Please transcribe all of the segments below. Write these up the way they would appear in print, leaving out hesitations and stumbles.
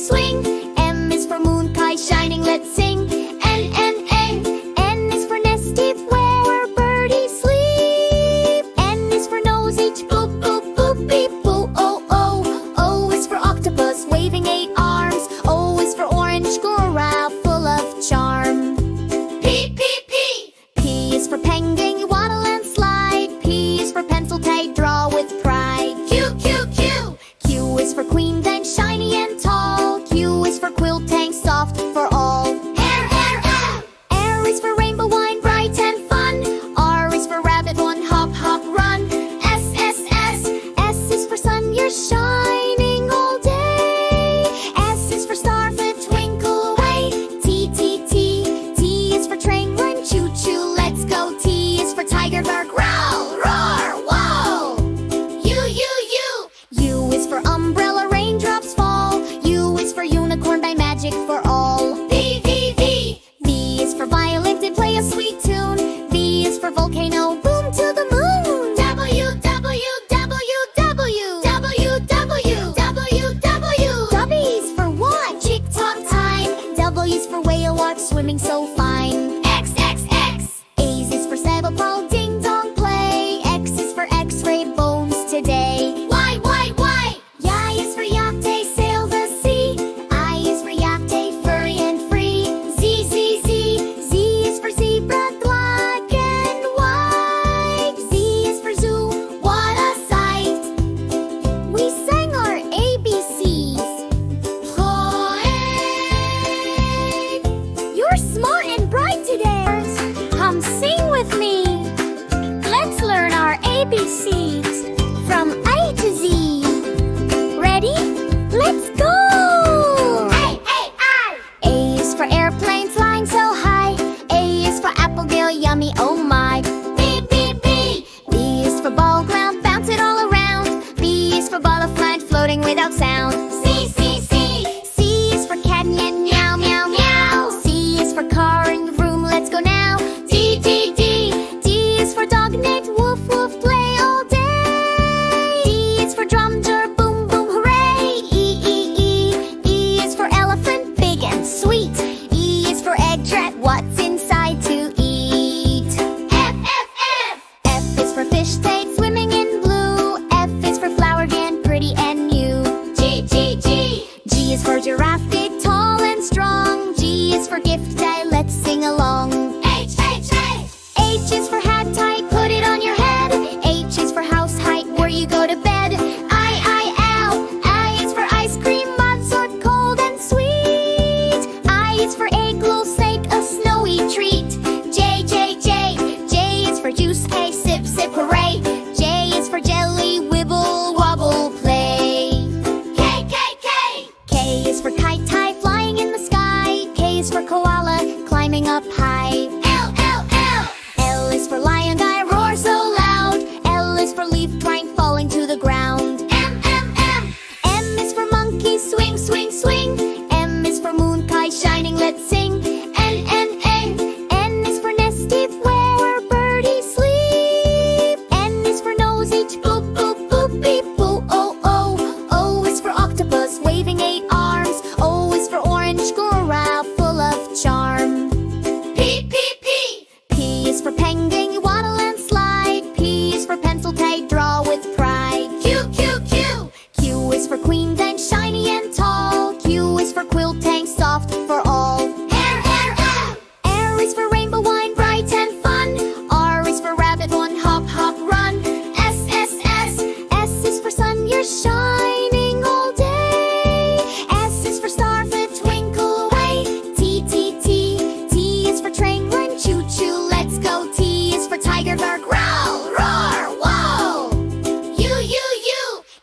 swing. M is for moon pie shining, let's sing. N is for nest deep where birdies sleep. N is for nose each boop boop boop beep boo. O is for octopus waving 8 arms. O is for orange squirrel full of charm. P is for penguin, you waddle and slide. P is for pencil tag, draw with pride. Q is for queen then shiny and tall. Q is for quilt tank, soft for all. R is for rainbow wine, bright and fun. R is for rabbit, one hop hop run. S is for sun, you're shining all day. S is for starfish, twinkle away. T is for train, run choo choo, let's go. T is for tiger, bark, growl, roar, whoa. U is for umbrella, raindrops fall. U is for unicorn, by magic for all. V is for violin, did play a sweet tune. V is for volcano, boom to the moon. W is for what? Tick tock time. W is for whale watch, swimming so fine. X A's is for saddle, ding dong play. X is for x-ray, bones today. Y is for yacht, sail the sea. I is for yacht, furry and free. Z is for zebra, black and white. Z is for zoo, what a sight. We sang our ABCs. You're smart and bright today. Come sing with me. Let's learn our ABCs from A to Z. Ready? Let's go! A is for airplane flying so high. A is for apple, yummy, oh my. B is for ball ground, bounce it all around. B is for butterfly floating without sound. C is for cat, meow, meow, meow. C is for car in the room, let's go now. D is for dog, Nate, woof, woof, play all day. D is for drum, boom, boom, hooray. E is for elephant, big and sweet. E is for egg, trap, what's inside to eat. F is for fish tank, swimming in blue. F is for flower again, pretty and new. G is for giraffe, big, tall and strong. G is for gift day, let's sing along. H is for hat type, put it on your head. H is for house height, where you go to bed. I is for ice cream, mud sort, cold and sweet. I is for igloo, snake, a snowy treat. J is for juice, K, sip, sip, hooray. J is for jelly, wibble, wobble, play. K is for kite, tie, flying in the sky. K is for koala, climbing up high. L is for lion, guy, roar so loud. L is for leaf, twine, falling to the ground. M is for monkey, swing, swing, swing. M is for moon pie shining, let's sing. N is for nest deep where birdies sleep. N is for nose each boop boop boop beep boo. O is for octopus waving 8 arms. O is for orange squirrel full of charm. P is for penguin, you waddle and slide. P is for pencil tag, draw with pride. Q is for queen then shiny and tall. Q is for quilt tank, soft for all. R is for rainbow wine, bright and fun. R is for rabbit, one hop hop run. S is for sun, you're shining all day. S is for starfish, twinkle away. T is for train, run choo choo, let's go. T is for tiger, bark, growl, roar, whoa.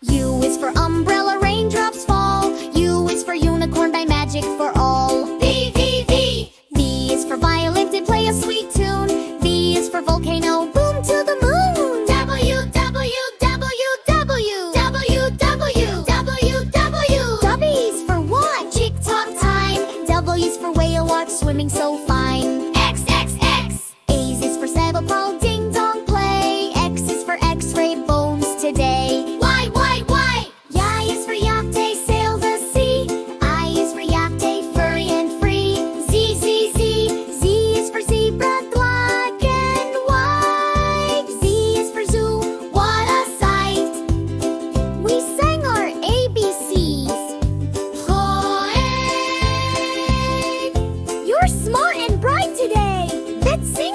U is for umbrella, raindrops fall. U is for unicorn, by magic for all. V is for violin, did play a sweet tune. V is for volcano, boom to the moon. W is for what? Tick tock time. W is for whale watch, swimming so fine. X A's is for saddle, ding dong play. X is for x-ray, bones today. Y is for yacht, sail the sea. I Let's see.